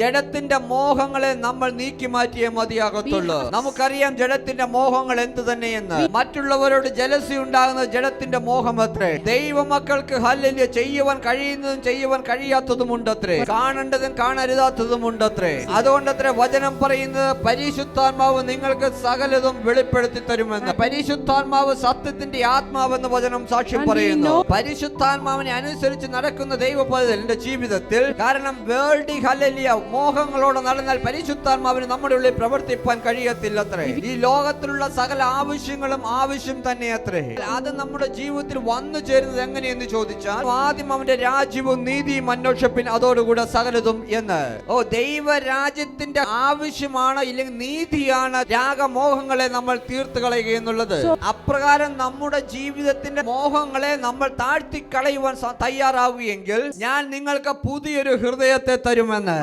ജഡത്തിന്റെ മോഹങ്ങളെ നമ്മൾ നീക്കി മാറ്റിയേ മതിയാകത്തുള്ളൂ. നമുക്കറിയാം ജഡത്തിന്റെ മോഹങ്ങൾ എന്ത് തന്നെയെന്ന്. മറ്റുള്ളവരോട് ജലസി ഉണ്ടാകുന്ന ജഡത്തിന്റെ മോഹം അത്രേ. ദൈവമക്കൾക്ക് ഹല്ലേലൂയ ചെയ്യുവാൻ കഴിയുന്നതും ചെയ്യുവാൻ കഴിയാത്തതും ഉണ്ടത്രേ. കാണേണ്ടതും കാണരുതാത്തതും ഉണ്ടത്രേ. അതുകൊണ്ടത്രേ വചനം പറയുന്നത് പരിശുദ്ധാത്മാവ് നിങ്ങൾക്ക് സകലതും വെളിപ്പെടുത്തി തരുമെന്ന്. പരിശുദ്ധാത്മാവ് സത്യത്തിന്റെ ആത്മാവെന്ന് വചനം സാക്ഷ്യം പറയുന്നു. പരിശുദ്ധാത്മാവിനെ അനുസരിച്ച് നടക്കുന്ന ദൈവപദ്ധതി എന്റെ ജീവിതത്തിൽ, കാരണം വേൾഡ് ഹല്ലേലൂയ മോഹങ്ങളോടെ നടന്നാൽ പരിശുദ്ധാത്മാവിന് നമ്മുടെ ഉള്ളിൽ പ്രവർത്തിപ്പാൻ കഴിയത്തില്ലത്രേ. ഈ ലോകത്തിലുള്ള സകല ആവശ്യങ്ങളും ആവശ്യം തന്നെ അത്രേ. അത് നമ്മുടെ ജീവിതത്തിൽ വന്നു ചേരുന്നത് എങ്ങനെയെന്ന് ചോദിച്ചാൽ ആദ്യം അവന്റെ രാജ്യവും നീതിയും അന്വേഷിപ്പിൻ, അതോടുകൂടെ സകലതും എന്ന്. ദൈവരാജ്യത്തിന്റെ ആവശ്യമാണ്, ഇല്ലെങ്കിൽ നീതിയാണ് രാഗമോഹങ്ങളെ നമ്മൾ തീർത്ത് കളയുക എന്നുള്ളത്. അപ്രകാരം നമ്മുടെ ജീവിതത്തിന്റെ മോഹങ്ങളെ നമ്മൾ താഴ്ത്തി കളയുവാൻ തയ്യാറാവുകയെങ്കിൽ ഞാൻ നിങ്ങൾക്ക് പുതിയൊരു ഹൃദയത്തെ തരുമെന്ന്.